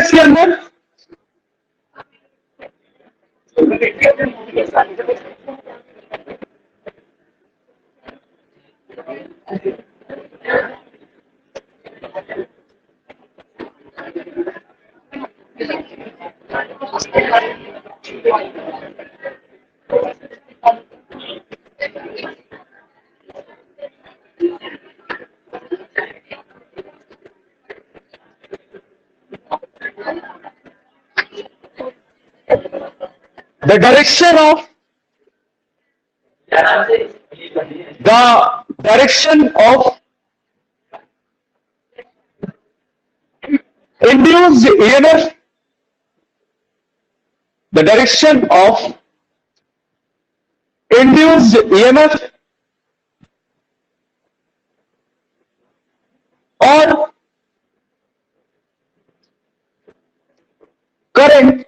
इसके अंदर? The direction of induced EMF, the direction of induced EMF or current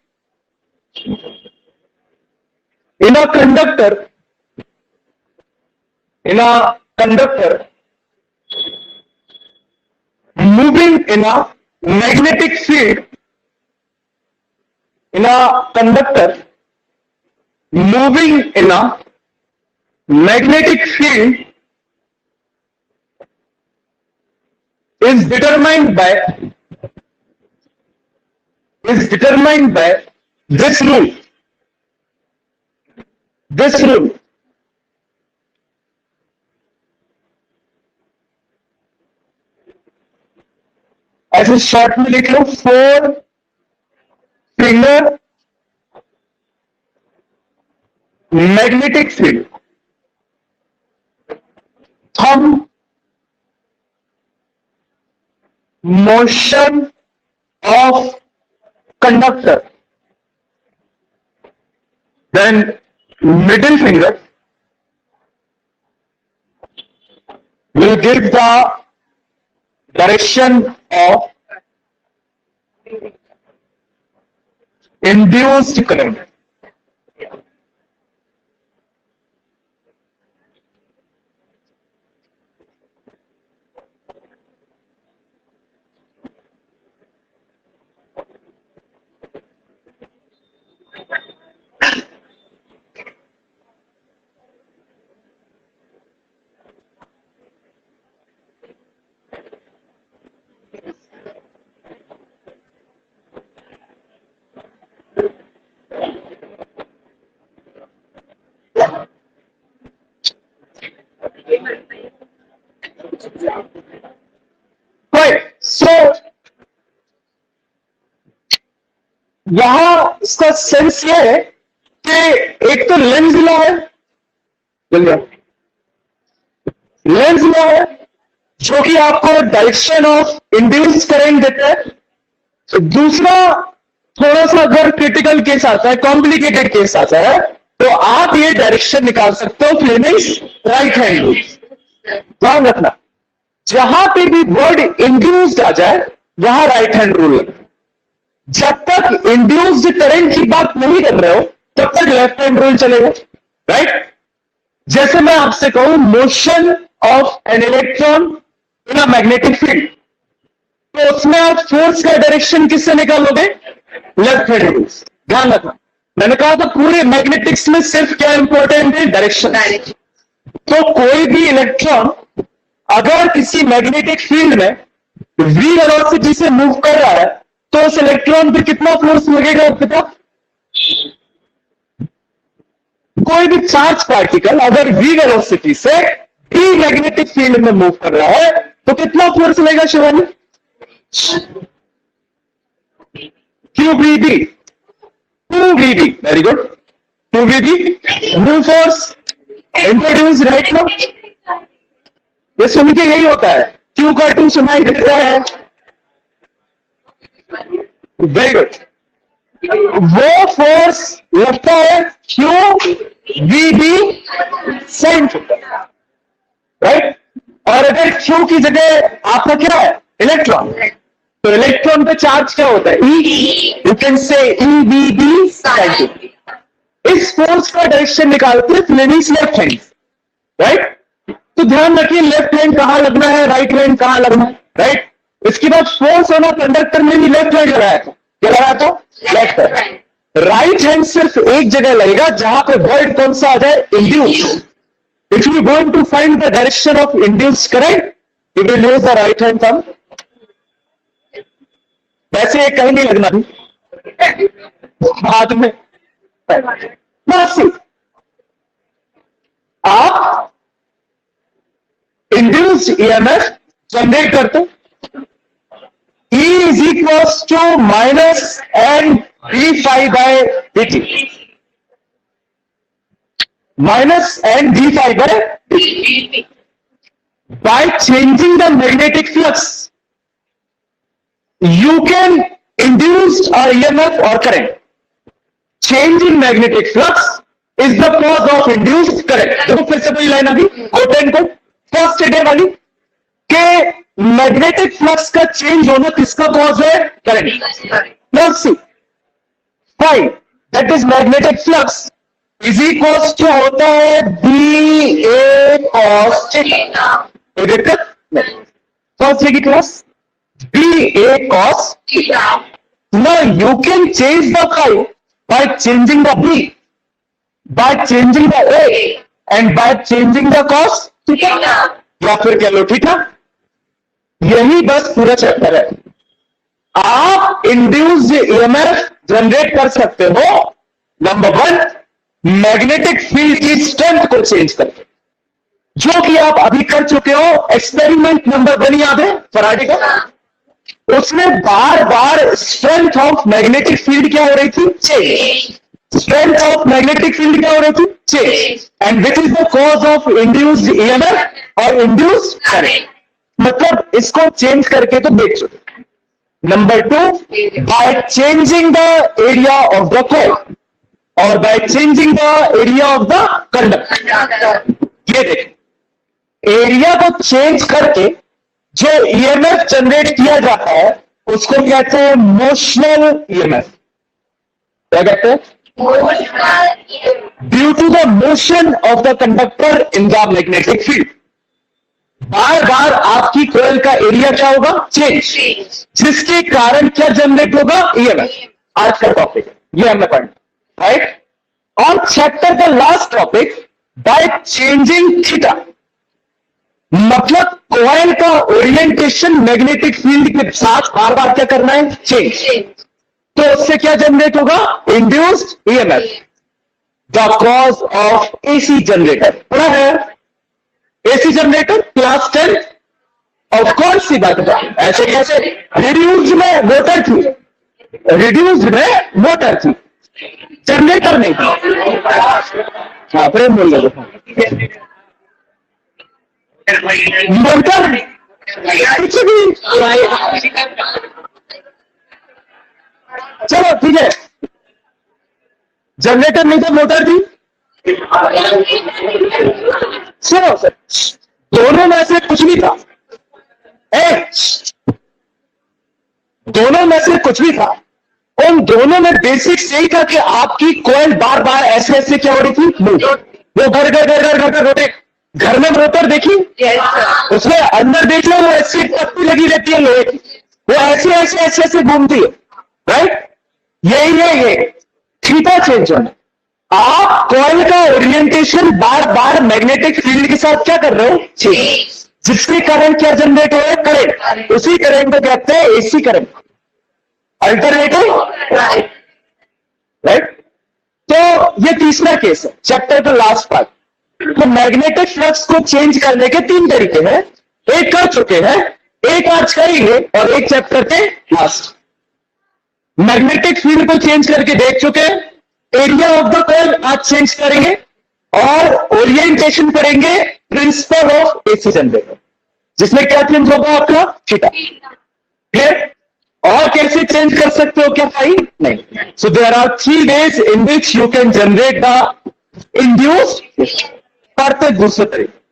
in a conductor moving in a magnetic field, in a conductor moving in a magnetic field is determined by this rule. ऐसे short में लिख लो, 4 finger magnetic field, thumb motion of conductor, then middle finger will give the direction of induced current. Right. So यहां इसका sense ये है कि एक तो लेंस लॉ है, लेंस लॉ है जो कि आपको डायरेक्शन ऑफ इंड्यूस करंट देता है। तो दूसरा थोड़ा सा अगर क्रिटिकल केस आता है, कॉम्प्लिकेटेड केस आता है, तो आप ये डायरेक्शन निकाल सकते हो फ्लेमिंग्स राइट हैंड रूल। ध्यान रखना, जहां पे भी वर्ड इंड्यूस्ड आ जाए वहां राइट हैंड रूल लगता है। जब तक इंड्यूस्ड करंट की बात नहीं कर रहे हो तब तक लेफ्ट हैंड रूल चलेगा, राइट। जैसे मैं आपसे कहूं motion of an electron in a magnetic field, तो उसमें आप फोर्स का डायरेक्शन किससे निकालोगे? Left hand rule. ध्यान रखना, मैंने कहा था पूरे मैग्नेटिक्स में सिर्फ क्या इंपॉर्टेंट है? डायरेक्शन। तो कोई भी इलेक्ट्रॉन अगर किसी मैग्नेटिक फील्ड में v वेलोसिटी से मूव कर रहा है तो उस इलेक्ट्रॉन पर कितना फोर्स लगेगा पिता? कोई भी चार्ज पार्टिकल अगर v वेलोसिटी से d मैग्नेटिक फील्ड में मूव कर रहा है तो कितना फोर्स लगेगा Shivani? QVD, 2VD, very good, 2VD, new force introduce right now. ये सुन के यही होता है, Q का 2 सुनाई देता है, वेरी गुड। वो फोर्स लगता है QVD साइन थीटा, राइट। और अगर Q की जगह आपका क्या है? इलेक्ट्रॉन, तो इलेक्ट्रॉन पे चार्ज क्या होता है? E, you can say EVD sine theta. इस फोर्स का डायरेक्शन निकालते हैं फ्लेमिंग्स लेफ्ट हैंड, राइट। तो ध्यान रखिए लेफ्ट हैंड कहां लगना है, राइट हैंड कहां लगना है, राइट। इसके बाद फोर्स ऑन कंडक्टर में भी लेफ्ट हैंड लगाया था, क्या लगा तो लेफ्ट है। राइट हैंड सिर्फ एक जगह लगेगा जहां पे वर्ड कौन सा आ जाए, induce. If you going to find the direction of induce current, you will use the right hand thumb. वैसे ये कहीं नहीं लगना भी हाथ में। बस आप इंड्यूस ईएमएफ जनरेट करते, E is equals to minus N d phi by dt. Minus N d phi by dt. By changing the magnetic flux, you can induce or EMF or current. Change in magnetic flux is the cause of induced current. देखो फिर से कोई line अभी कोटेन को first day वाली के magnetic flux का change होना किसका कॉज है, current. Plus C five that is magnetic flux is equals to होता है बी ए कॉस थीटा। कोई दिक्कत नहीं, फर्स्ट की class B A cos theta. Now you can change the five by changing the B, by changing the A and by changing the cos theta, या फिर कह लो theta. यही बस पूरा चैप्टर है। आप इंड्यूस्ड ईएमएफ जनरेट कर सकते हो नंबर वन, मैग्नेटिक फील्ड की स्ट्रेंथ को चेंज करके, जो कि आप अभी कर चुके हो। एक्सपेरिमेंट नंबर 1 याद है फराडे का, उसमें बार बार स्ट्रेंथ ऑफ मैग्नेटिक फील्ड क्या हो रही थी, change. Strength of magnetic field क्या हो रही थी, change, and which is the cause of induced EMF और इंड्यूस्ड करंट। मतलब इसको चेंज करके तो देख चुके। नंबर 2, by changing the area of the coil और by changing the area of the conductor. ये देख, एरिया को चेंज करके जो ईएमएफ जनरेट किया जाता है उसको कहते हैं मोशनल ईएमएफ। क्या कहते हैं, due to the motion of the conductor in the magnetic field. बार बार आपकी कॉइल का एरिया क्या होगा, चेंज, जिसके कारण क्या जनरेट होगा, ईएमएफ। आज का टॉपिक ये हमने पढ़ा, राइट। और चैप्टर का last topic, by changing theta, मतलब कॉइल का ओरिएंटेशन मैग्नेटिक फील्ड के साथ बार बार क्या करना है, चेंज। तो उससे क्या जनरेट होगा, induced EMF, the cause of AC generator. पढ़ा है AC generator class 10। Of course सी बात है, ऐसे कैसे, रिड्यूस्ड में मोटर थी, रिड्यूस्ड में मोटर थी, जनरेटर नहीं था। हाँ प्रेम बोल रहे, मोटर कुछ भी। चलो ठीक है, जनरेटर नहीं था, मोटर थी। सुनो सर, दोनों में से कुछ भी था, दोनों में से कुछ भी था। उन दोनों में बेसिक्स यही था कि आपकी कॉइल बार बार ऐसे ऐसे क्या हो रही थी, वो घर घर घर घर घर रोटे। घर में मोटर देखी, उसमें अंदर देख लो, वो ऐसी पत्ती लगी रहती है लोहे की, वो ऐसे ऐसे ऐसे ऐसे घूमती है, राइट। यही है ये थीटा चेंज होना। आप कॉइल का ओरिएंटेशन बार बार मैग्नेटिक फील्ड के साथ क्या कर रहे हो, चेंज, जिसके करंट क्या जनरेट हो रहा है, करंट। उसी करंट को कहते हैं एसी करंट, अल्टरनेटिव, राइट। तो ये तीसरा केस है चैप्टर का लास्ट पार्ट। तो मैग्नेटिक फ्लक्स को चेंज करने के 3 तरीके हैं, एक कर चुके हैं, एक आज करेंगे और एक चैप्टर के लास्ट। मैग्नेटिक फील्ड को चेंज करके देख चुके हैं, एरिया ऑफ द कॉइल आज चेंज करेंगे और ओरिएंटेशन करेंगे प्रिंसिपल ऑफ एसी जनरेटर, जिसमें क्या चेंज होगा आपका, थीटा। फिर और कैसे चेंज कर सकते हो, क्या भाई, नहीं। So there are 3 ways in which you can generate the induced. पढ़ते दूसरे तरीके,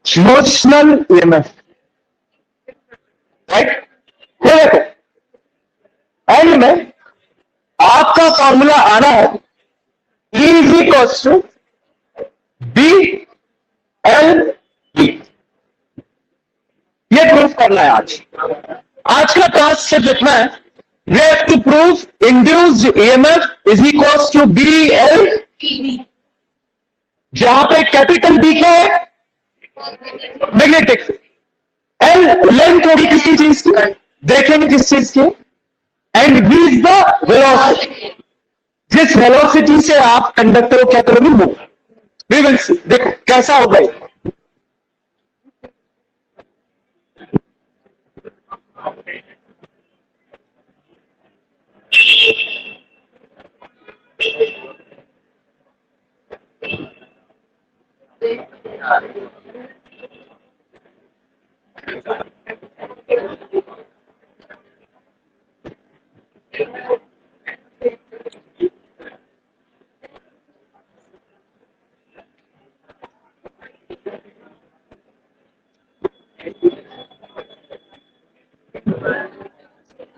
मोशनल ईएमएफ, राइट। देखो एंड में आपका फॉर्मूला आना है E is equals to B L E। ये प्रूफ करना है आज का टास्क सिर्फ इतना है, we have to prove induced EMF is equals to BL, जहां पे कैपिटल B क्या है, मैग्नेटिक, एल लेंथ होगी किसी चीज की, देखेंगे किस चीज की, and V is the velocity, जिस वेलोसिटी से आप कंडक्टर को क्या करोगे, मूव। वी विल सी, देखो कैसा होगा ये।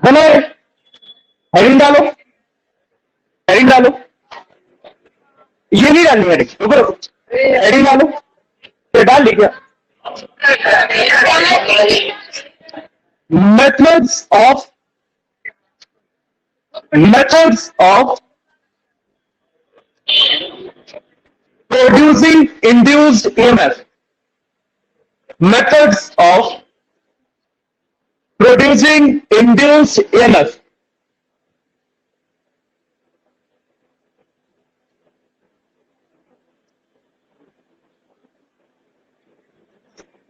बनो, हेडिंग डालो, हेडिंग डालो, ये नहीं डालनी हेडिंग, रुको हेडिंग डालो, ये डाल ली क्या, methods of producing induced EMF, methods of producing induced EMF।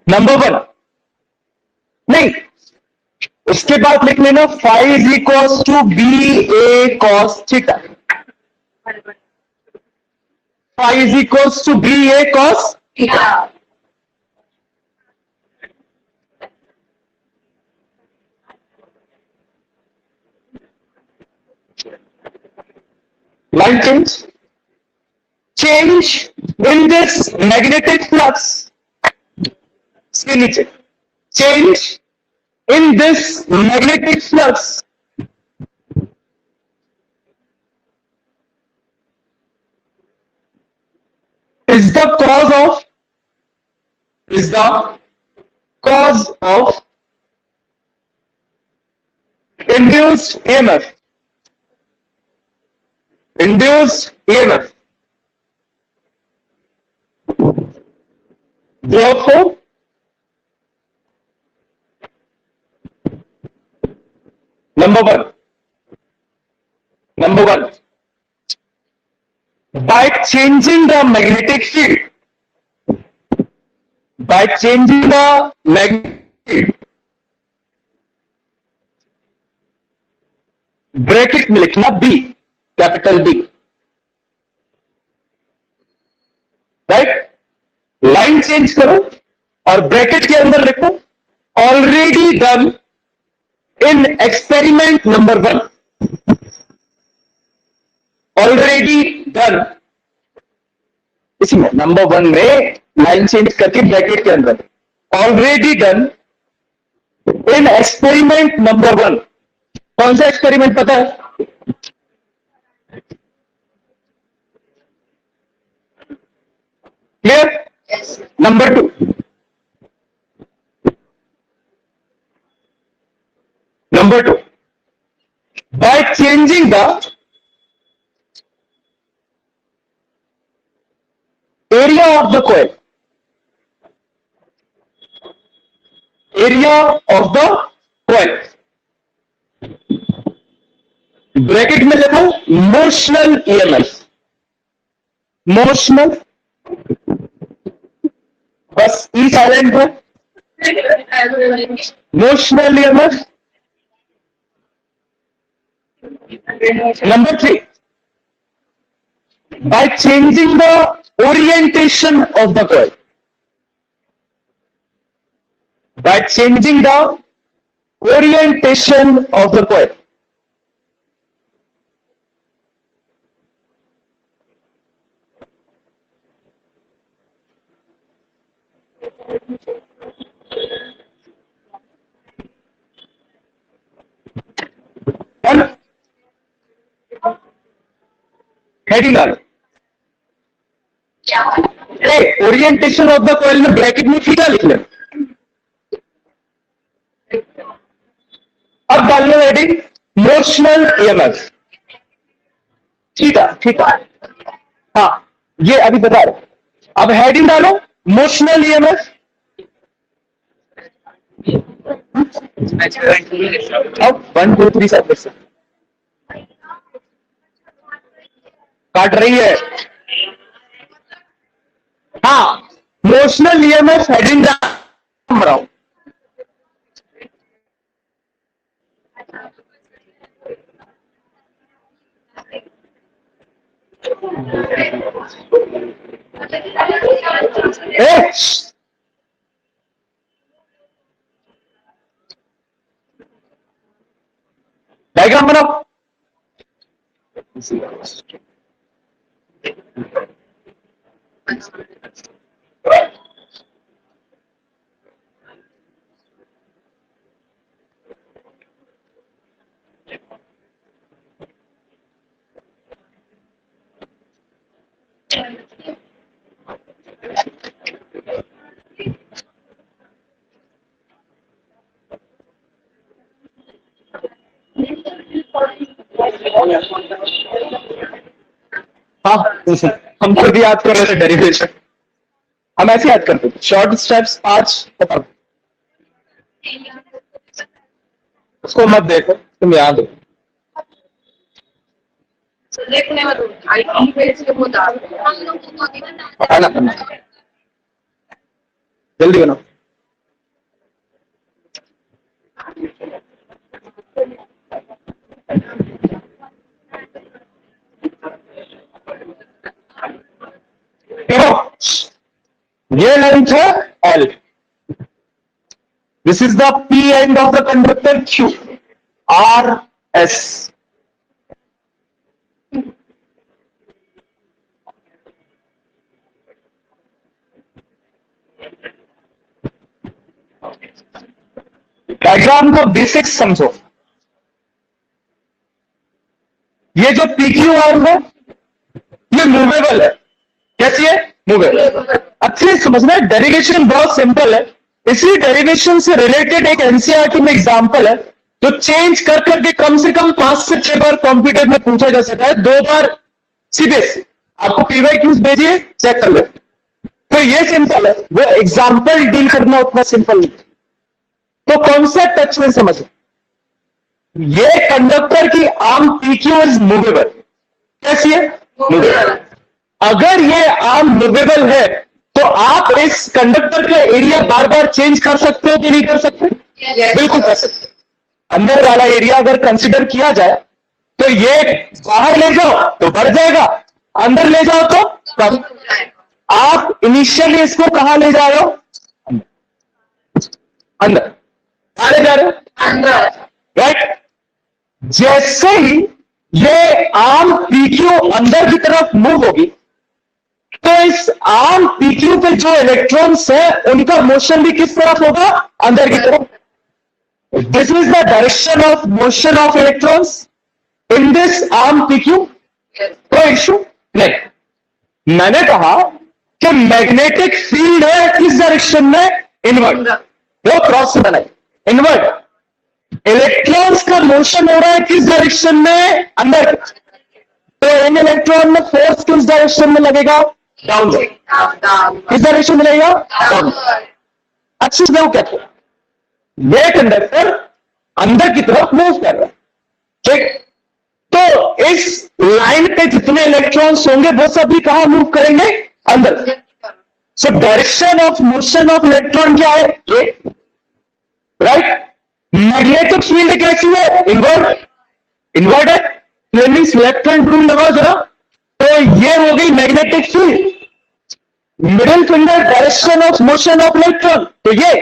Number one, नहीं उसके बाद लिख लेना five is equals to B A cos theta, five is equals to B A cos theta. Line change in this magnetic flux, इसके नीचे change in this magnetic flux is the cause of induced EMF, therefore number one, by changing the magnetic field, bracket में लिखना B, capital B, right, line change करो और bracket के अंदर लिखो already done in experiment number 1, already done, इसमें number 1 में line change करके ब्रैकेट के अंदर already done in experiment number 1। कौन सा एक्सपेरिमेंट पता है, clear? Number 2, by changing the area of the coil, bracket में लिखो मोशनल EMF, मोशनल, बस ई साइलेंट है, motional EMF। Number 3, by changing the orientation of the coil, heading डालो, orientation of the coil में ब्रैकेट में theta लिख लें। अब डालने हेडिंग मोशनल ईएमएफ थीटा, ठीक है, हाँ ये अभी बता रहे। अब हेडिंग डालो मोशनल ईएमएफ। अब 1 2 3 7 से काट रही है। हाँ मोशनल ईएमएफ हेडिंग डाल रहा हूं। डायग्राम बनाओ। हाँ हम खुद याद कर रहे थे डेरिवेशन, हम ऐसे याद करते थे शॉर्ट स्टेप्स 5 पता। उसको मत देखो, तुम याद हो। जल्दी बनाओ। ये लेंथ है L, this is the P end of the conductor Q, R S। Diagram का बेसिक्स समझो। ये जो PQR है ये मूवेबल है। कैसी है? मूवेबल। अच्छे से समझना है, डेरिवेशन बहुत सिंपल है। इसी डेरिवेशन से रिलेटेड एक एनसीईआरटी में एग्जांपल है जो चेंज कर करके कम से कम 5 से 6 बार कॉम्प्यूटर में पूछा जा सकता है, 2 बार सीबीएसई। आपको पीवाईक्यूज भेजिए, चेक कर ले। तो ये सिंपल है, वो एग्जांपल डील करना उतना सिंपल नहीं। तो कॉन्सेप्ट अच्छे से समझो। ये कंडक्टर की आर्म पीक्यू इज मूवेबल। कैसी है? मूवेबल। अगर ये आर्म मूवेबल है तो आप इस कंडक्टर का एरिया बार बार चेंज कर सकते हो कि नहीं कर सकते? बिल्कुल कर सकते। अंदर वाला एरिया अगर कंसिडर किया जाए तो ये बाहर ले जाओ तो बढ़ जाएगा, अंदर ले जाओ तो कम। आप इनिशियली इसको कहां ले जा रहे हो? अंदर। कहां ले जा रहे हो? अंदर, राइट। जैसे ही ये आर्म पीक्यू अंदर की तरफ मूव होगी तो इस आर्म पीक्यू पे जो इलेक्ट्रॉन्स है उनका मोशन भी किस तरफ होगा? अंदर की तरफ। This is the direction of motion of electrons in this arm PQ. कोई इश्यू नहीं। मैंने कहा कि मैग्नेटिक फील्ड है किस डायरेक्शन में? इनवर्ड। वो क्रॉस से बनाई इनवर्ड। इलेक्ट्रॉन्स का मोशन हो रहा है किस डायरेक्शन में? अंदर। तो इन इलेक्ट्रॉन में फोर्स किस डायरेक्शन में लगेगा? डाउन। किस डायरेक्शन में लगेगा? डाउन। अच्छे से वो कहते हैं ये कंडक्टर अंदर की तरफ मूव कर रहा है, ठीक। तो इस लाइन पे जितने इलेक्ट्रॉन्स होंगे वो सभी कहां मूव करेंगे? अंदर। So direction of motion of electron क्या है? ये, राइट। मैग्नेटिक फील्ड कैसी है? इनवर्ड। इनवर्ड है, लेफ्ट हैंड रूल लगाओ जरा। तो ये हो गई magnetic field. Middle finger direction of motion of electron, तो ये।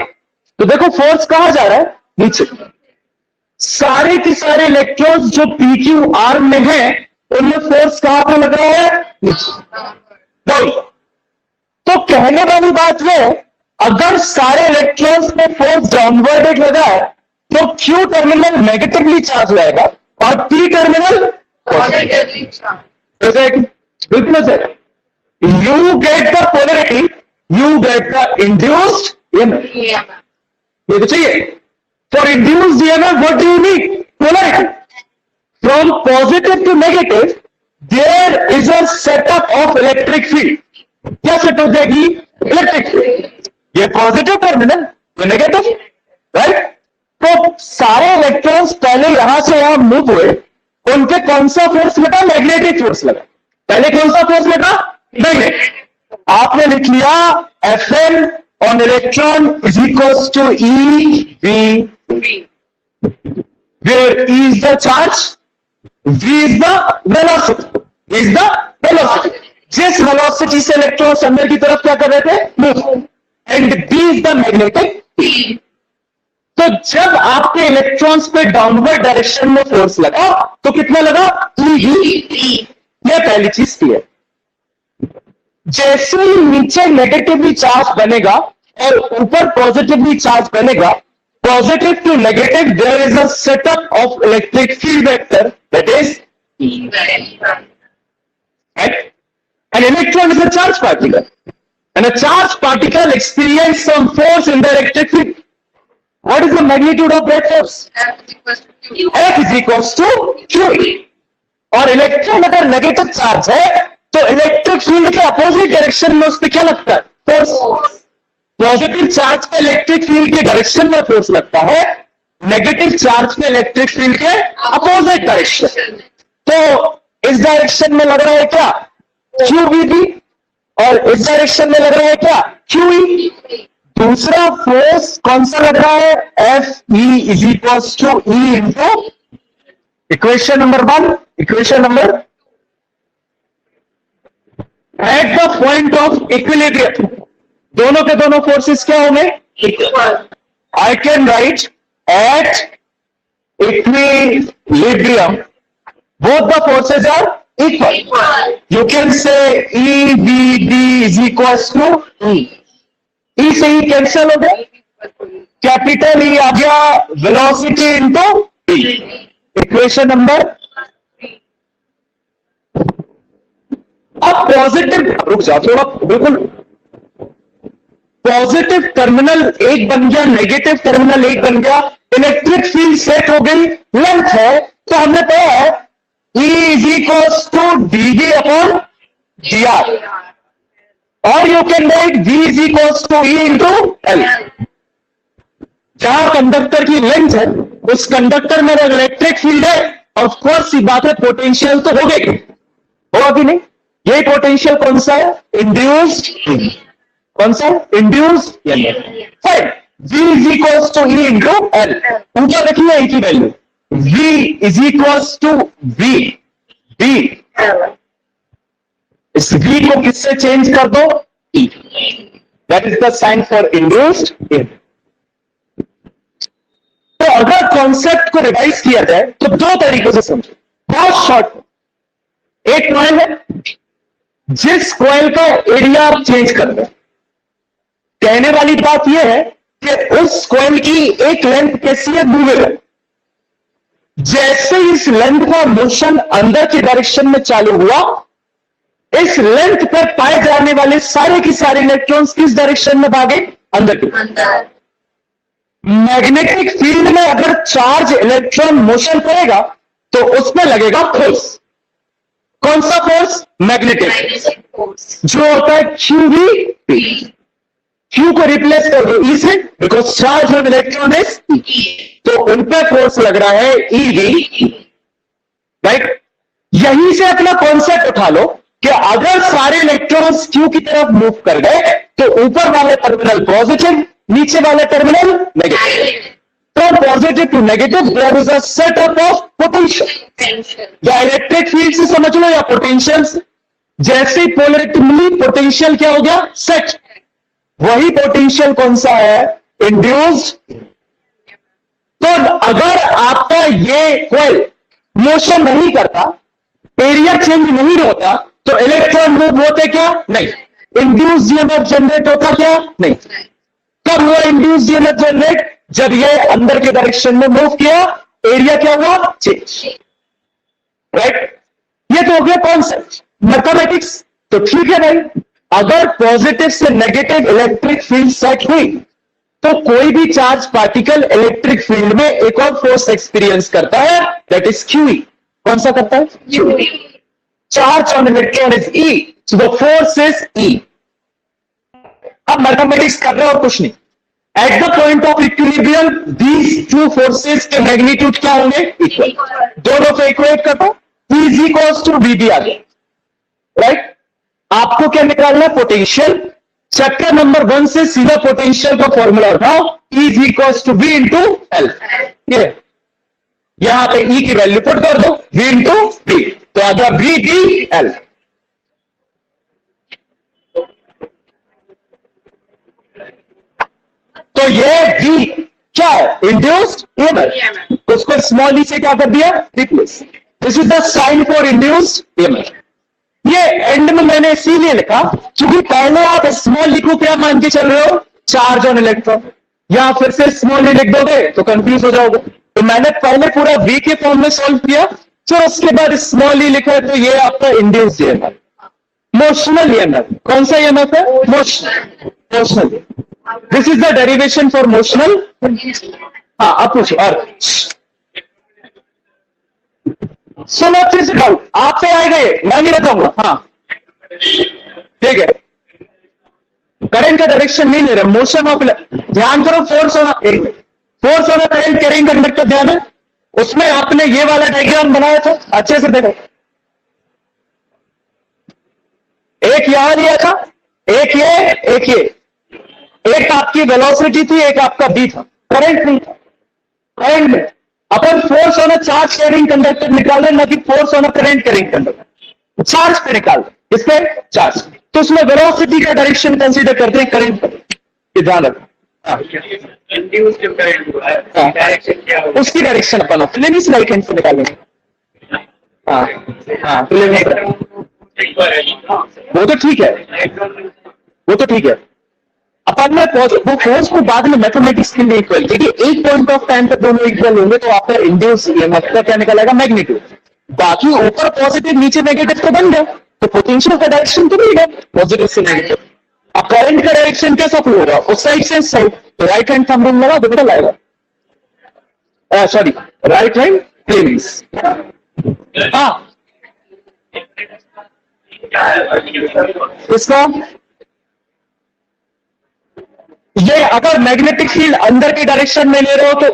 तो देखो फोर्स कहां जा रहा है? नीचे। सारे के सारे इलेक्ट्रॉन्स जो पीक्यू आर्म में है उनमें फोर्स कहां पर लगा है? नीचे। तो कहने वाली बात है अगर सारे इलेक्ट्रॉन्स में फोर्स डाउनवर्ड लगा है तो क्यू टर्मिनल नेगेटिवली चार्ज रहेगा और पी टर्मिनल पॉजिटिवली चार्ज। बिल्कुल sir. You get the polarity you get the induced EMF. ये तो चाहिए. For induced EMF, what do you need? Polarity. From positive to negative, there is a setup of electric field. क्या set हो जाएगी? Electric field. ये positive terminal, ये negative, right? तो सारे इलेक्ट्रॉन्स पहले यहां से यहां मूव हुए, उनपे कौन सा फोर्स लगा? मैग्नेटिक फोर्स लगा. पहले कौन सा फोर्स लगा? मैग्नेटिक. आपने लिख लिया Fn on electron is equals to EV, where E is the charge, V is the velocity. Is the velocity. जिस वेलोसिटी से इलेक्ट्रॉन्स अंदर की तरफ क्या कर रहे थे? Move. And B is the magnetic field. तो जब आपके इलेक्ट्रॉन्स पे डाउनवर्ड डायरेक्शन में फोर्स लगा तो कितना लगा? EV. यह पहली चीज थी. जैसे ही नीचे नेगेटिवली चार्ज बनेगा और ऊपर पॉजिटिवली चार्ज बनेगा, positive to negative, there is a setup of electric field vector that is an electron is a charged particle, and a charged particle experiences some force in the electric field. What is the magnitude of that force? F is equals to Q. और electron अगर negative charge है तो electric field के opposite direction में उस पर क्या लगता है? फोर्स. पॉजिटिव चार्ज पे इलेक्ट्रिक फील्ड के डायरेक्शन में फोर्स लगता है, नेगेटिव चार्ज पे इलेक्ट्रिक फील्ड के अपोजिट डायरेक्शन. तो इस डायरेक्शन में लग रहा है क्या? QVB. और इस डायरेक्शन में लग रहा है क्या? QE. दूसरा फोर्स कौन सा लग रहा है? FE is equals to E into equation number 1. Equation number, eight the point of equilibrium दोनों के दोनों फोर्सेस क्या होंगे? I can write at equilibrium both the forces are equal. You can say EVD is equals to E. E से ही cancel हो गया, capital E आ गया, velocity into E. Equation number. अब पॉजिटिव, रुक जा थोड़ा, बिल्कुल पॉजिटिव टर्मिनल एक बन गया, नेगेटिव टर्मिनल एक बन गया, इलेक्ट्रिक फील्ड सेट हो गई, लेंथ है, तो हमने कहा है E is equals to dV upon dr, और you can write V is equals to E into L. जहां कंडक्टर की लेंथ है उस कंडक्टर में इलेक्ट्रिक फील्ड है, ऑफ कोर्स ये बात है पोटेंशियल तो हो गई, होगा कि नहीं? ये पोटेंशियल कौन सा है? इंड्यूस्ड. कौन सा? Induced. Fine. V is equals to E into L. ऊपर रखिए E की value. V is equals to V. V. इस V को किससे चेंज कर दो? E. That is the sign for induced EMF. तो अगर कॉन्सेप्ट को रिवाइज किया जाए तो दो तरीकों से समझो, बहुत शॉर्ट. एक कॉइल है, जिस कॉइल का एरिया आप चेंज कर रहे हैं, कहने वाली बात यह है कि उस कॉइल की एक लेंथ कैसी है? मूवेबल. जैसे इस लेंथ का मोशन अंदर की डायरेक्शन में चालू हुआ, इस लेंथ पर पाए जाने वाले सारे के सारे इलेक्ट्रॉन्स किस डायरेक्शन में भागे? अंदर की. मैग्नेटिक फील्ड में अगर चार्ज इलेक्ट्रॉन मोशन करेगा तो उसमें लगेगा फोर्स. कौन सा फोर्स? मैग्नेटिक फोर्स, जो होता है QV. Q को रिप्लेस कर दो E से, because charge of electron is, तो उन पे फोर्स लग रहा है EV. राइट. यहीं से अपना कॉन्सेप्ट उठा लो कि अगर सारे इलेक्ट्रॉन्स Q की तरफ मूव कर गए तो ऊपर वाले टर्मिनल पॉजिटिव, नीचे वाले terminal negative. From positive to negative there is a setup of potential. या इलेक्ट्रिक फील्ड से समझ लो या पोटेंशियल से. जैसे ही पोलैरिटी मिली, पोटेंशियल क्या हो गया? सेट. वही पोटेंशियल कौन सा है? इंड्यूस्ड. तो अगर आपका ये कॉइल मोशन नहीं करता, एरिया चेंज नहीं होता, तो इलेक्ट्रॉन मूव होते क्या? नहीं. इंड्यूस्ड ईएमएफ जनरेट होता क्या? नहीं. कब हुआ इंड्यूस्ड ईएमएफ जनरेट? जब ये अंदर के डायरेक्शन में मूव किया, एरिया क्या हुआ? चेंज. राइट. ये तो हो गया कॉन्सेप्ट, मैथमेटिक्स. तो ठीक है भाई, अगर पॉजिटिव से नेगेटिव इलेक्ट्रिक फील्ड सेट हुई तो कोई भी चार्ज पार्टिकल इलेक्ट्रिक फील्ड में एक और फोर्स एक्सपीरियंस करता है, दैट इज क्यूई। कौन सा करता है? QE. Charge on electron is E, so the force is E. अब मैथमेटिक्स कर रहे हो और कुछ नहीं। At the point of equilibrium these two forces के मैग्नीट्यूड क्या होंगे? इक्वल। दोनों को इक्वेट कर दो, E is equals to VB आ गया, राइट। आपको क्या निकालना है? पोटेंशियल। चैप्टर नंबर 1 से सीधा पोटेंशियल का फॉर्मूला उठाओ, E is equals to V into L। ये यहां पे E की वैल्यू पुट कर दो, V into V, तो आ गया VBL। तो ये V क्या है? Induced EMF. उसको स्मॉल ई से क्या कर दिया? Replace. This is the sign for induced EMF. ये एंड में मैंने इसीलिए लिखा क्योंकि पहले आप स्मॉल ई को क्या मान के चल रहे हो? Charge on electron. या फिर से स्मॉल ई लिख दोगे तो कंफ्यूज हो जाओगे। तो मैंने पहले पूरा V के फॉर्म में सॉल्व किया, फिर उसके बाद स्मॉल ई लिखा, तो ये आपका इंड्यूस्ड ईएमएफ। Motional EMF. कौन सा ईएमएफ है? Motional. This is the derivation for motional. हाँ, अब पूछो। और सुनो, अच्छे से डाउट आप पे आएगा, ये मैं नहीं बताऊंगा। हाँ ठीक है। करंट का डायरेक्शन नहीं ले रहे, मोशन ऑफ। ध्यान करो, force on current carrying conductor, ध्यान है। उसमें आपने ये वाला डायग्राम बनाया था, अच्छे से देखो। एक यहां लिया था, एक ये, एक आपकी वेलोसिटी थी, एक आपका बी था, करंट नहीं था। करंट में अपन force on a charge carrying conductor निकाले, ना कि force on a current carrying conductor. Charge पे निकाल, इससे चार्ज, तो उसमें वेलोसिटी का डायरेक्शन कंसीडर करते हैं करंट पर। ध्यान रखो, उसकी डायरेक्शन अपन फ्लेमिश राइट हैंड से निकालेंगे। वो तो ठीक है, अपन में वो फोर्स को बाद में मैथमेटिक्स के लिए इक्वल, क्योंकि एक पॉइंट ऑफ टाइम पर दोनों इक्वल होंगे तो आपका इंड्यूस ईएमएफ का क्या निकलेगा? मैग्नीट्यूड। बाकी ऊपर पॉजिटिव नीचे नेगेटिव तो बन गया, तो पोटेंशियल का डायरेक्शन तो नहीं गया पॉजिटिव से नेगेटिव। अब करंट का डायरेक्शन कैसा फ्लो होगा? उस साइड से इस साइड, तो राइट हैंड थंब रूल लगा, बेटा लाएगा। Sorry, right hand Flemish. हाँ, इसका ये अगर मैग्नेटिक फील्ड अंदर की डायरेक्शन में ले रहे हो तो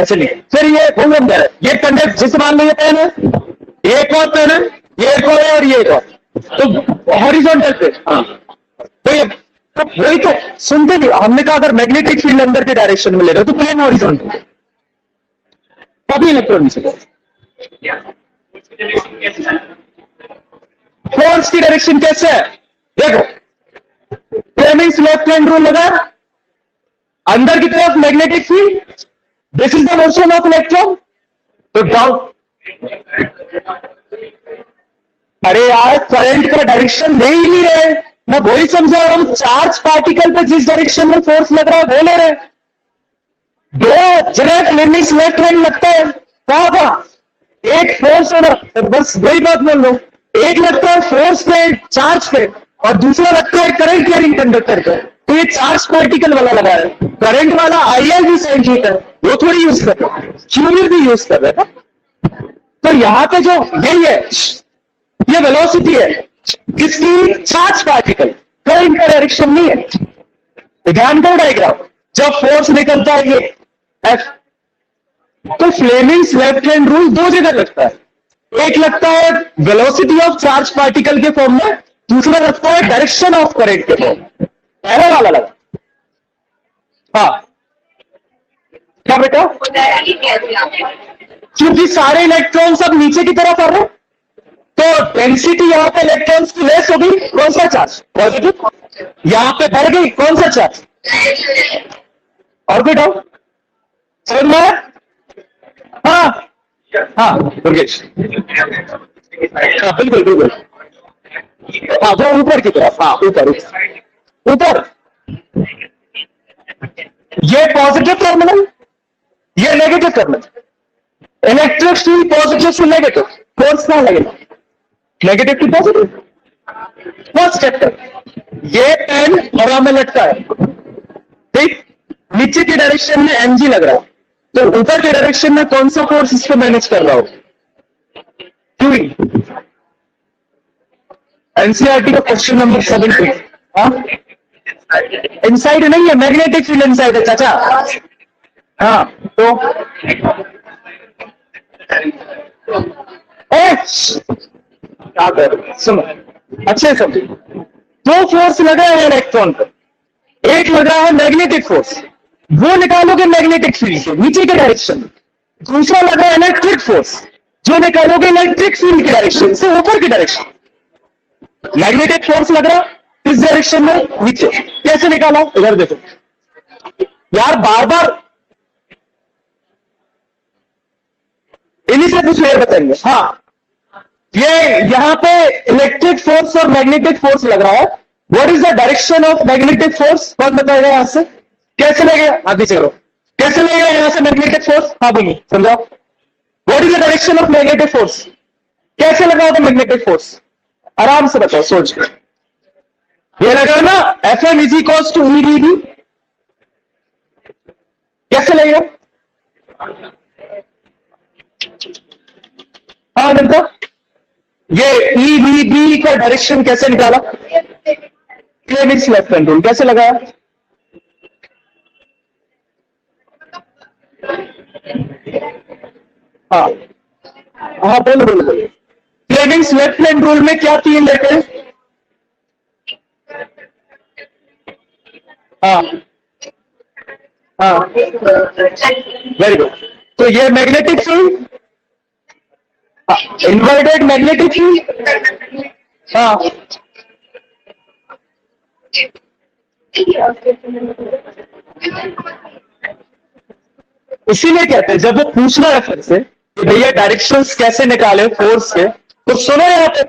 ऐसे नहीं। फिर ये घूम है, ये कंडक्ट जिस मान लो ये पेन है, एक और पेन है, ये एक और है और ये एक और, तो हॉरिजॉन्टल पे। तो ये तो वही तो सुनते नहीं, हमने कहा अगर मैग्नेटिक फील्ड अंदर के डायरेक्शन में ले रहे हो तो प्लेन हॉरिजॉन्टल, कभी इलेक्ट्रॉन से। फोर्स की डायरेक्शन कैसे है? देखो, फ्लेमिंग्स लेफ्ट हैंड रूल लगा, अंदर की तरफ magnetic field, this is the motion of electron, तो डाउन। अरे यार, करंट का डायरेक्शन दे ही नहीं रहे, मैं वही समझा रहा हूं। चार्ज पार्टिकल पे जिस डायरेक्शन में फोर्स लग रहा है वो ले रहे, दो जगह फ्लेमिंग्स लेफ्ट हैंड लगता है। क्या एक फोर्स हो रहा, बस वही बात बोल लो, एक लगता है फोर्स पे चार्ज पे और दूसरा लगता है करंट कैरिंग कंडक्टर पे। तो ये चार्ज पार्टिकल वाला लगा है, करंट वाला आईएल भी साइन थीटा है, वो थोड़ी यूज कर रहा है, क्यूबी भी यूज कर रहा है। तो यहां पे जो यही है, ये वेलोसिटी है किसकी? चार्ज पार्टिकल, करंट का डायरेक्शन नहीं है। ध्यान दो डायग्राम, जब फोर्स निकलता है ये एफ, तो फ्लेमिंग्स लेफ्ट हैंड रूल दो जगह लगता है, एक लगता है वेलोसिटी ऑफ चार्ज पार्टिकल के फॉर्म में, दूसरा लगता है डायरेक्शन ऑफ करंट के फॉर्म में। पहले वाला लगा। हाँ क्या बेटा? क्योंकि सारे इलेक्ट्रॉन सब नीचे की तरफ आ रहे हैं, तो डेंसिटी यहां पे इलेक्ट्रॉन्स की लेस होगी, कौन सा चार्ज? पॉजिटिव। यहां पे बढ़ गई, कौन सा चार्ज? और कोई डाउट? समझ में? हाँ हाँ दुर्गेश, हाँ बिल्कुल। हाँ वो ऊपर की तरफ, हाँ ऊपर। ये पॉजिटिव टर्मिनल, ये negative terminal. Electric field positive से नेगेटिव, फोर्स ना लगेगा। Negative to positive. First chapter ये पेन हवा में लटका है, ठीक, नीचे की डायरेक्शन में mg लग रहा है, तो ऊपर के डायरेक्शन में कौन सा फोर्स इसको मैनेज कर रहा हो? क्यू। एनसीईआरटी का क्वेश्चन नंबर 70। हाँ, इनसाइड नहीं है, मैग्नेटिक फील्ड इनसाइड है चाचा। हाँ, तो एच क्या कर, सुनो अच्छे समझो, दो फोर्स लगा है इलेक्ट्रॉन पर, एक लगा है मैग्नेटिक फोर्स, वो निकालोगे मैग्नेटिक फील्ड से नीचे के डायरेक्शन में, दूसरा लगा है इलेक्ट्रिक फोर्स, जो निकालोगे इलेक्ट्रिक फील्ड के डायरेक्शन से ऊपर की डायरेक्शन। मैग्नेटिक फोर्स लग रहा किस डायरेक्शन में? नीचे। कैसे निकाला? इधर देखो यार, बार बार इन्हीं से कुछ ये बताएंगे। हाँ, ये यहां पे इलेक्ट्रिक फोर्स और मैग्नेटिक फोर्स लग रहा है। What is the direction of magnetic force? कौन बताएगा यहां से? कैसे लगेगा? आगे चलो, कैसे लगेगा यहां से मैग्नेटिक फोर्स? हाँ बोलिए, समझाओ। What is the direction of magnetic force? कैसे लगाओगे मैग्नेटिक फोर्स? आराम से बताओ, सोच के। ये लगा ना Fm is equal to EdB। कैसे लगेगा? हाँ जनता, ये EdB का डायरेक्शन कैसे निकाला? क्लेविस लेफ्ट हैंड रूल कैसे लगाया? हाँ हाँ, बोलो बोलो बोलो। क्लेविस लेफ्ट हैंड रूल में क्या तीन लेते हैं? हाँ हाँ, वेरी गुड। तो ये magnetic field, inverted magnetic field. हाँ, इसीलिए कहते हैं जब वो पूछना है फिर से कि भैया डायरेक्शंस कैसे निकाले फोर्स के, तो सुनो यहाँ पे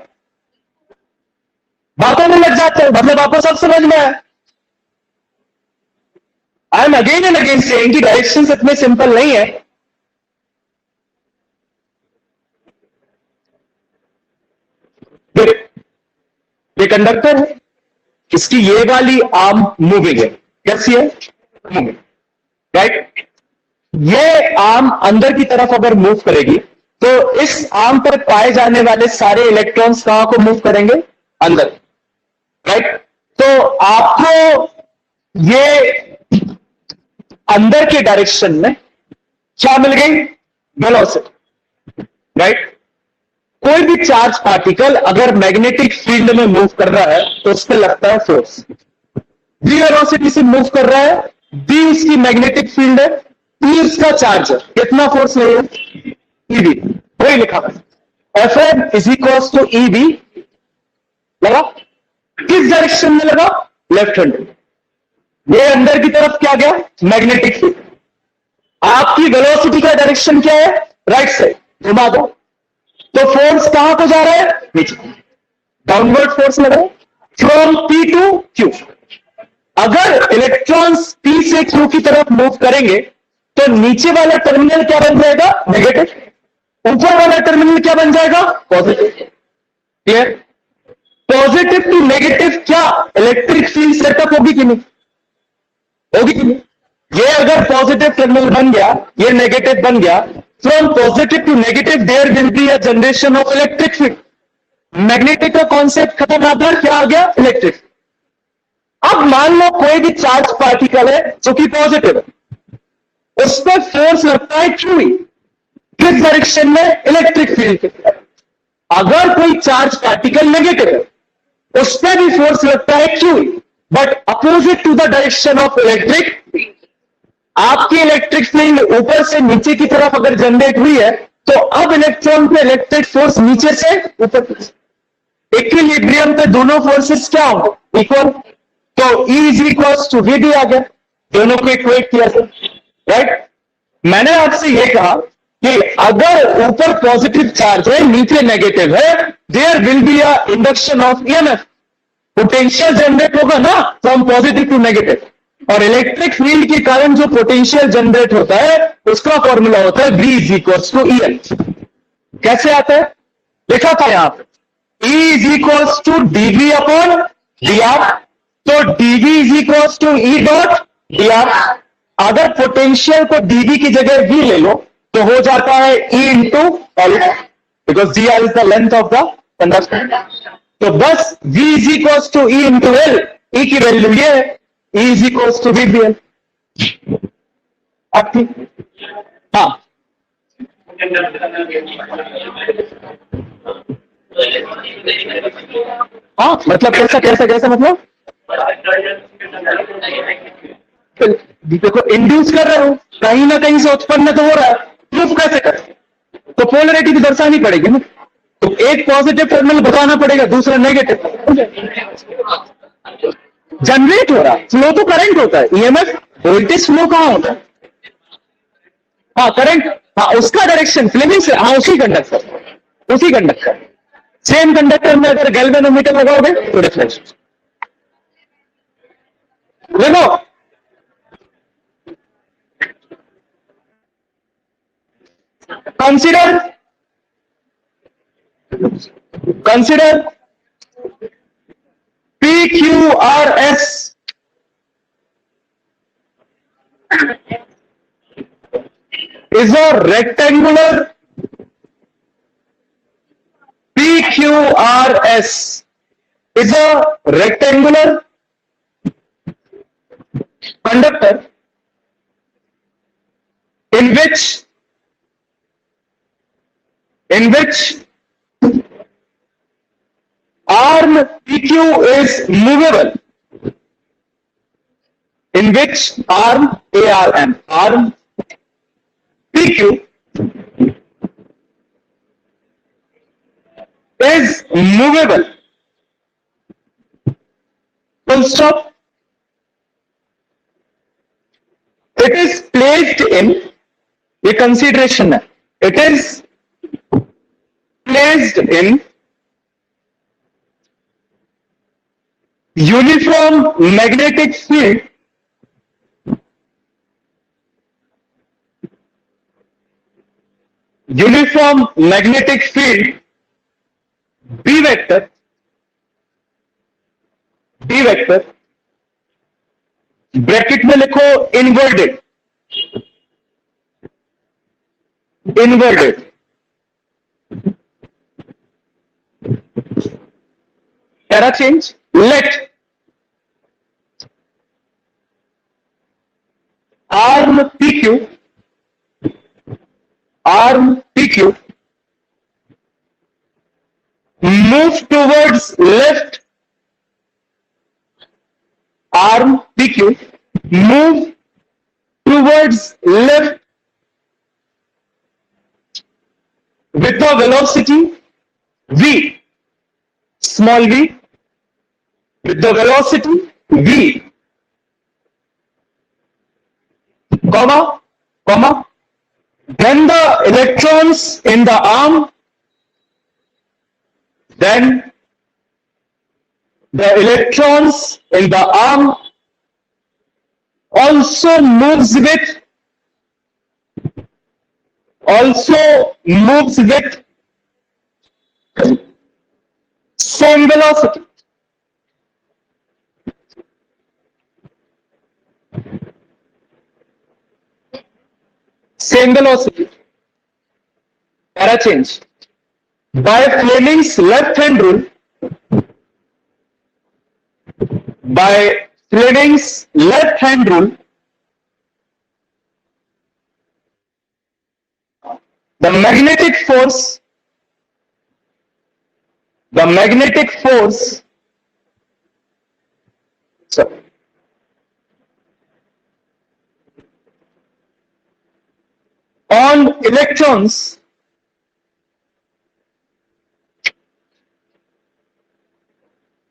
बातों में लग जाते हैं, मतलब आपको सब समझ में आया। I am again and again saying कि डायरेक्शंस इतने सिंपल नहीं है। ये कंडक्टर है, इसकी ये वाली आर्म मूविंग है, कैसी है? Moving, right. ये आर्म अंदर की तरफ अगर मूव करेगी तो इस आर्म पर पाए जाने वाले सारे इलेक्ट्रॉन्स कहां को मूव करेंगे? अंदर, राइट। तो आपको ये अंदर के डायरेक्शन में क्या मिल गई? Velocity, right. कोई भी चार्ज पार्टिकल अगर मैग्नेटिक फील्ड में मूव कर रहा है तो उस पर लगता है फोर्स। वी वेलोसिटी से मूव कर रहा है, बी उसकी मैग्नेटिक फील्ड है, ई उसका चार्ज है, कितना फोर्स लगेगा? ईबी। वही लिखा है, Fm is equal to EB। लगा? किस डायरेक्शन में लगा? Left hand. ये अंदर की तरफ क्या गया? Magnetic field. आपकी वेलोसिटी का डायरेक्शन क्या है? Right side. घुमा दो तो फोर्स कहां को जा रहा है? नीचे। डाउनवर्ड फोर्स लगा फ्रॉम P टू Q। अगर इलेक्ट्रॉन्स P से Q की तरफ मूव करेंगे तो नीचे वाला टर्मिनल क्या बन जाएगा? नेगेटिव। ऊपर वाला टर्मिनल क्या बन जाएगा? Positive. Clear? Positive to negative क्या इलेक्ट्रिक फील्ड सेटअप होगी कि नहीं? होगी कि नहीं? ये अगर पॉजिटिव टर्मिनल बन गया, ये नेगेटिव बन गया, from positive to negative there will be a generation of electric field. Magnetic का कॉन्सेप्ट खत्म आता है, क्या आ गया? इलेक्ट्रिक। अब मान लो कोई भी चार्ज पार्टिकल है जो कि पॉजिटिव है, उस पर फोर्स लगता है क्यू। किस डायरेक्शन में? इलेक्ट्रिक फील्ड के। अगर कोई चार्ज पार्टिकल नेगेटिव है, उस पर भी फोर्स लगता है Q, but opposite to the direction of electric field. आपकी इलेक्ट्रिक फील्ड ऊपर से नीचे की तरफ अगर जनरेट हुई है तो अब इलेक्ट्रॉन पे इलेक्ट्रिक फोर्स नीचे से ऊपर। इक्विलिब्रियम पे दोनों फोर्सेस क्या होंगे? इक्वल। तो E is equal to VD आ गया, दोनों को इक्वेट किया था, राइट। मैंने आपसे यह कहा कि अगर ऊपर पॉजिटिव चार्ज है, नीचे नेगेटिव है, there will be a induction of EMF। Potential generate होगा ना फ्रॉम पॉजिटिव टू नेगेटिव, और इलेक्ट्रिक फील्ड के कारण जो पोटेंशियल जनरेट होता है उसका फॉर्मूला होता है V is equal to EL। कैसे आता है? लिखा था यहां पे E is equals to dv upon dr. तो dv is equals to E dot dr. अगर पोटेंशियल को dv की जगह v ले लो तो हो जाता है E into L, because dr is the length of the conductor. तो बस v is equals to E into L. E की वैल्यू ये है, E is equals to VBL. अब ठीक. हाँ, हाँ मतलब कैसा कैसा कैसा मतलब देखो इंड्यूस कर रहे हो, कहीं ना कहीं से उत्पन्न तो हो रहा है, प्रूफ कैसे कर. तो पोलरिटी तो दर्शानी पड़ेगी ना. तो एक पॉजिटिव टर्मिनल बताना पड़ेगा, दूसरा नेगेटिव. जनरेट हो रहा, फ्लो तो करंट होता है. ईएमएफ वोल्टेज फ्लो कहां होता है. हाँ करंट, हाँ उसका डायरेक्शन फ्लेमिंग से, हाँ उसी कंडक्टर सेम कंडक्टर में अगर गैल्वेनोमीटर लगाओगे तो डिफरेंस. देखो consider PQRS is a rectangular PQRS is a rectangular conductor in which arm PQ is movable. In which arm arm PQ is movable. Full stop. It is placed in, ये consideration है, it is placed in uniform magnetic field B vector bracket में लिखो inverted para change. Let arm PQ move towards left. Arm PQ move towards left with the velocity v, small v, with the velocity v, comma, then the electrons in the arm, also moves with same velocity. Para change. By Fleming's left hand rule, the magnetic force on electrons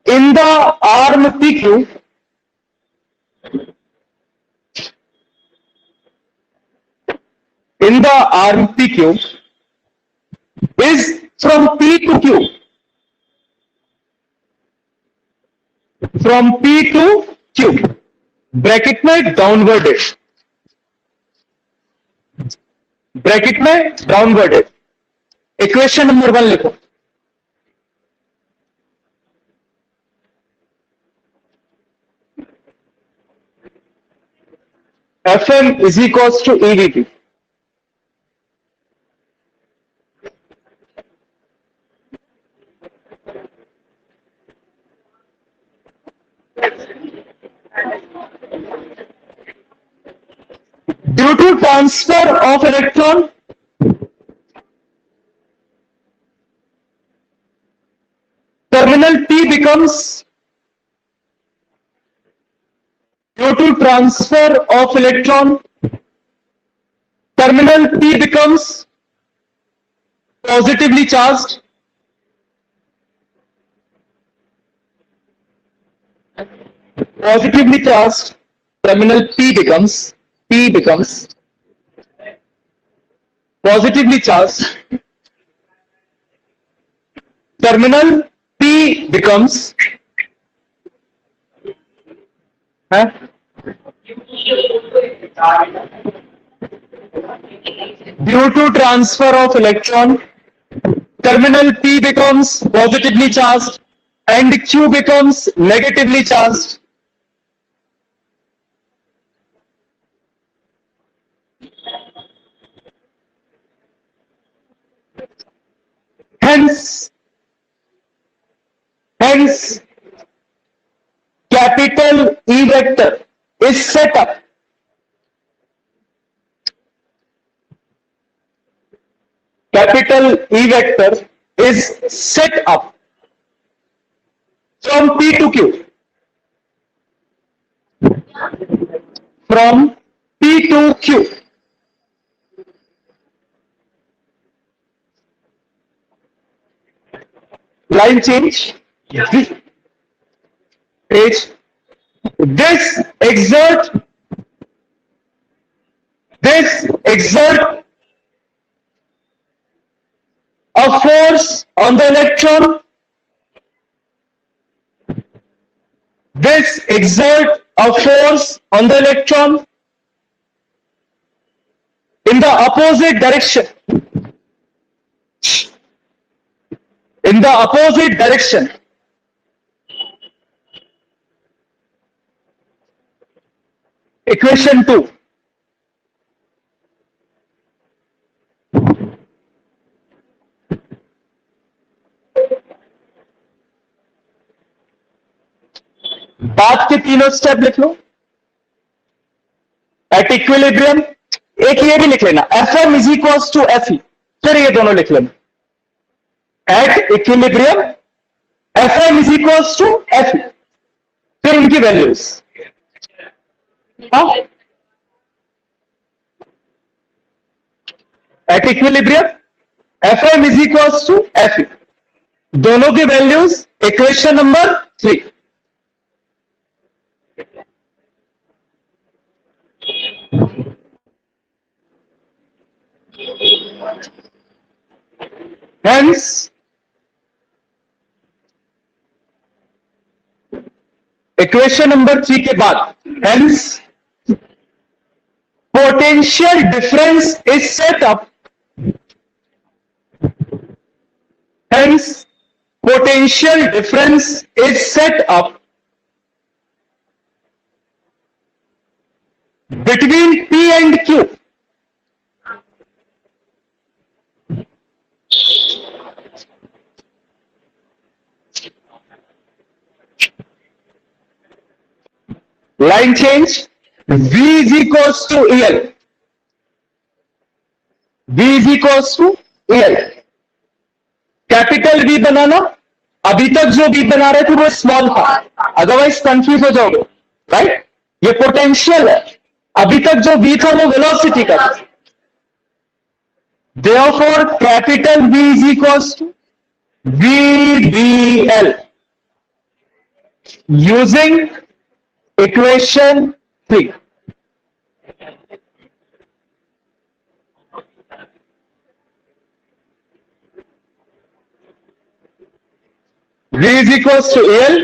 in the arm PQ is from P to Q. Bracket में डाउनवर्डेड. Equation number 1 लिखो. Fm is equals to EVP. Due to transfer of electron, terminal P becomes, due to transfer of electron, terminal P becomes positively charged. Positively charged, terminal P becomes positively charged. Terminal P becomes due to transfer of electron, terminal P becomes positively charged and Q becomes negatively charged. Hence, capital E vector is set up from P to Q. From P to Q. Line change. Page. This exert a force on the electron. This exert a force on the electron in the opposite direction. In the opposite direction. Equation 2. बाद के तीनों step लिख लो. At equilibrium एक ये भी लिख लेना, Fm is equals to Fe. फिर ये दोनों लिख लेना. At equilibrium Fm is equals to Fe. फिर इनकी values. At equilibrium Fm is equals to Fe. दोनों की values equation number 3. Hence, equation number 3 के बाद, hence, potential difference is set up. Hence, potential difference is set up between P and Q. Line change. V is equals to EL. V is equals to EL. Capital V बनाना. अभी तक जो V बना रहे थे वो small था, otherwise confuse हो जाओगे. राइट, ये पोटेंशियल है. अभी तक जो V था वो वेलोसिटी का था. Therefore, capital V is equals to VBL. Using equation 3. V is equals to EL,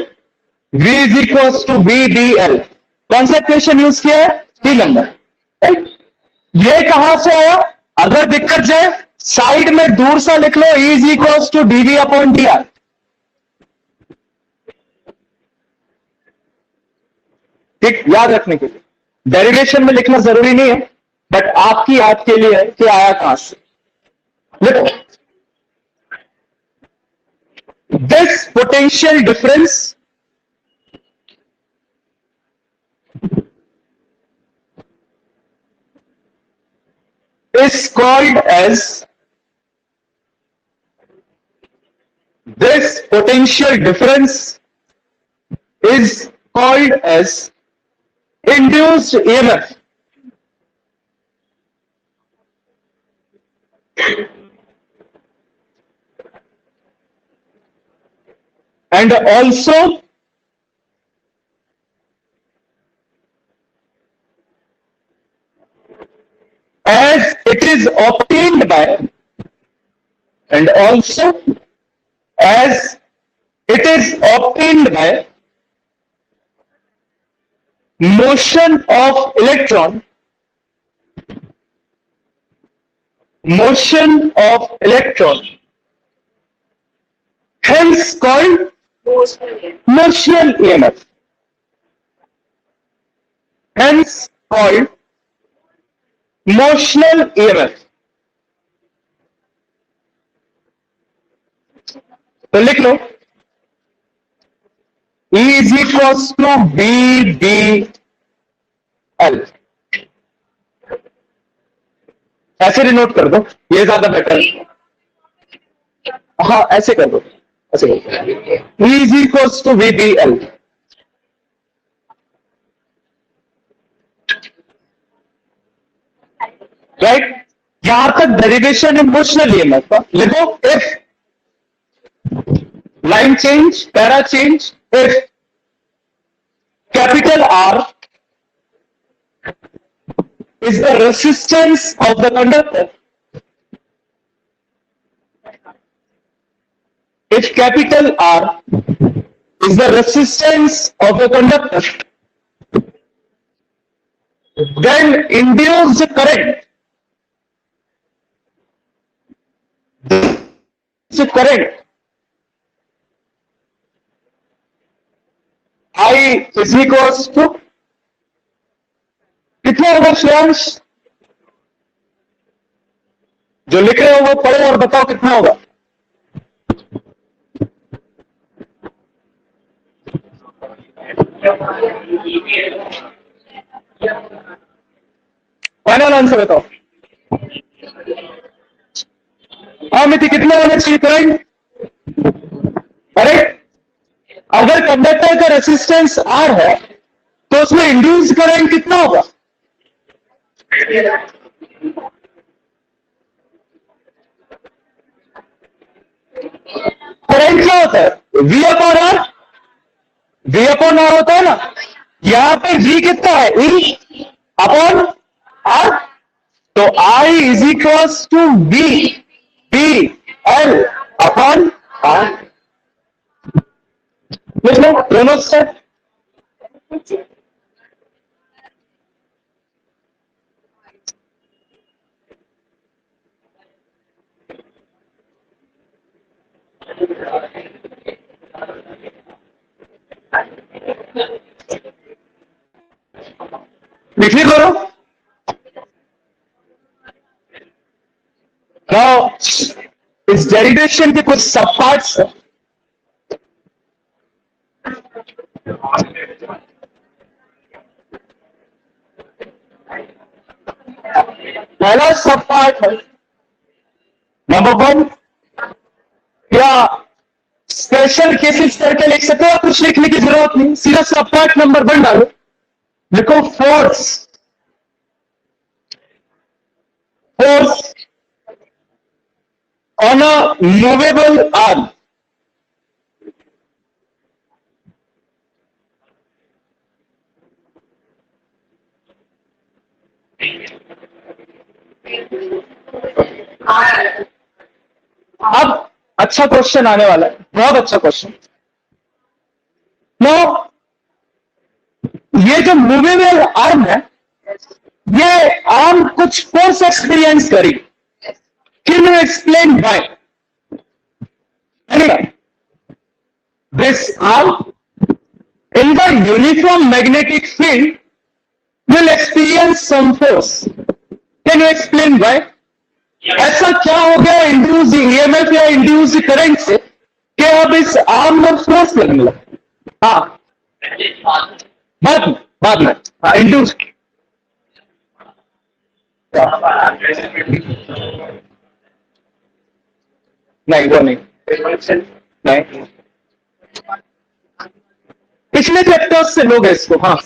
V is equals to VBL. कौन सा इक्वेशन यूज किया है? 3 नंबर. ये कहां से आया? अगर दिक्कत जाए साइड में दूर सा लिख लो, E is equals to dV upon dr. ठीक, याद रखने के लिए. डेरिवेशन में लिखना जरूरी नहीं है, बट आपकी याद के लिए है कि आया कहां से। लिखो, this potential difference is called as this potential difference is called as induced EMF. And also as it is obtained by, and also as it is obtained by motion of electron, hence called motional EMF, hence called motional EMF. तो लिख लो, E is equals to BBL. ऐसे denote कर दो, ये ज्यादा better है। हाँ ऐसे कर दो, ऐसे कर दो, E is equals to VBL. Right, यहां तक डेरिवेशन इमोशनल EMF का। लिखो, if line change, para change, if capital R is the resistance of the conductor, if capital R is the resistance of the conductor, then induced current, I is equals to कितना होगा श्रेयांश? जो लिख रहे हो वो पढ़ो और बताओ कितना होगा। फाइनल आंसर बताओ। हाँ मिति, कितना होना चाहिए करंट? अरे अगर कंडक्टर का रेसिस्टेंस R है तो उसमें इंड्यूस करंट कितना होगा? करंट क्या होता है? V upon R, V upon R होता है ना। यहां पे V कितना है? E अपॉन R, तो I is equals to V B L upon R। लिख लो दोनों से। लिखिए करो। नाउ इस डेरिवेशन के कुछ सब पार्ट्स है। पहला सब पार्ट है नंबर 1, या स्पेशल केसेस करके लिख सकते हो, कुछ लिखने की जरूरत नहीं, सीधा सब पार्ट नंबर 1 डालो। लिखो force on a movable arm. अब अच्छा क्वेश्चन आने वाला है, बहुत अच्छा क्वेश्चन। नो, ये जो मूवेबल आर्म है, ये आर्म कुछ फोर्स एक्सपीरियंस करी। Can you explain why? This arm in the uniform magnetic field will experience some force. Can you explain why? ऐसा क्या हो गया इंड्यूस ईएमएफ या इंड्यूस करंट से कि अब इस आर्म में फोर्स लगने लगा? हाँ, बाद में हाँ, इंड्यूस नहीं, वो नहीं, पिछले चैप्टर्स से लोग हैं इसको। हाँ,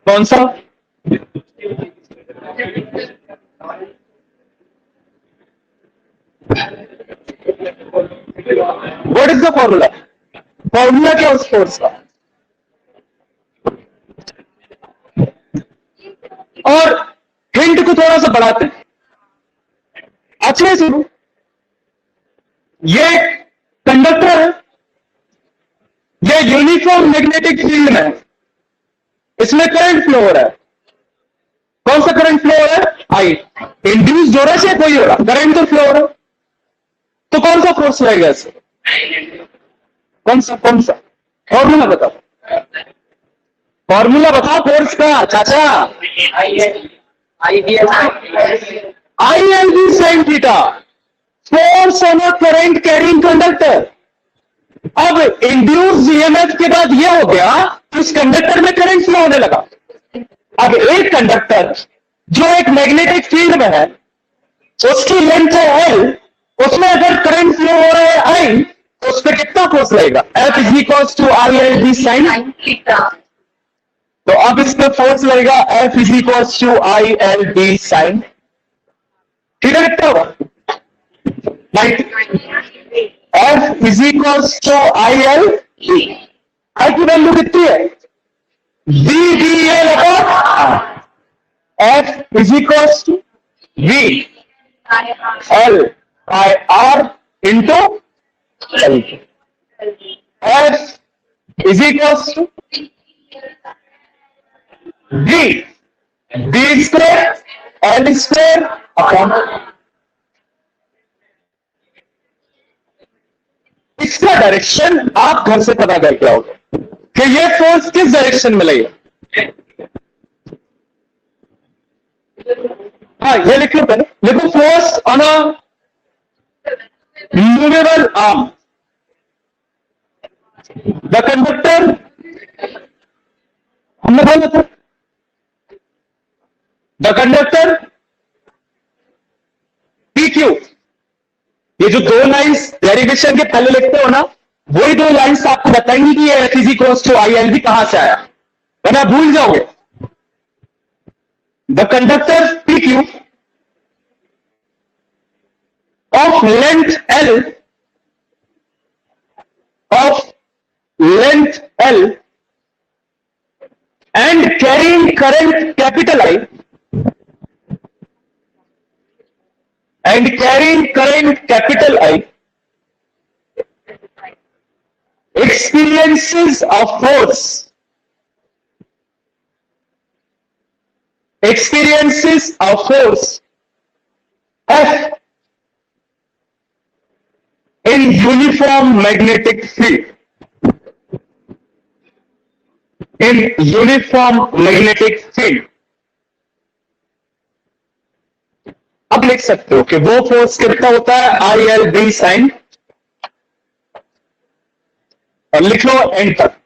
कौन सा? What is the formula? Formula क्या उस फोर्स का? और हिंट को थोड़ा सा बढ़ाते हैं, अच्छे से सुनो। ये कंडक्टर है, ये यूनिफॉर्म मैग्नेटिक फील्ड में है, इसमें करंट फ्लो हो रहा है। कौन सा करंट फ्लो हो रहा है? आई। इंड्यूस हो रहा है, चाहे कोई हो रहा, करंट तो फ्लो हो रहा है। तो कौन सा फोर्स लगेगा इससे? कौन सा फॉर्मूला बताओ, फॉर्मूला बताओ फोर्स का चाचा। I L B sine theta, force on a current carrying conductor. अब इंड्यूस ईएमएफ के बाद यह हो गया कि उस कंडक्टर में करंट फ्लो होने लगा। अब एक कंडक्टर जो एक मैग्नेटिक फील्ड में है, उसकी लेंथ है एल, उसमें अगर करंट फ्लो हो रहा है आई, तो उस पर कितना फोर्स लगेगा? F is equals to I L B sine theta. तो अब इस पर फोर्स लगेगा F is equals to I L B sine theta. कितना होगा? F is equals to I L B. I की वैल्यू कितनी है? B D L upon F is equals to V L by R into L. F is equals to D square L square upon. इसका direction आप घर से पता करके आओगे कि ये फोर्स किस डायरेक्शन में लगेगा। हाँ, ये लिख लो पहले, लिखो force on a movable arm. The conductor, हमने बोला था द कंडक्टर पी क्यू। ये जो दो लाइंस डेरिवेशन के पहले लिखते हो ना, वही दो लाइंस आपको बताएंगी कि ये F is equals to I L B कहां से आया, वरना भूल जाओगे। The conductor P Q of length L and carrying current capital I experiences a force F in uniform magnetic field. अब लिख सकते हो कि वो फोर्स कितना होता है? आई एल बी साइन, और लिख लो एंड तक।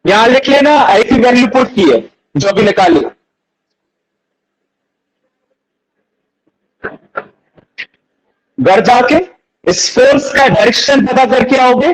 यहां लिख लेना आई की वैल्यू पुट की है जो अभी निकाली। घर जाके इस फोर्स का डायरेक्शन पता करके आओगे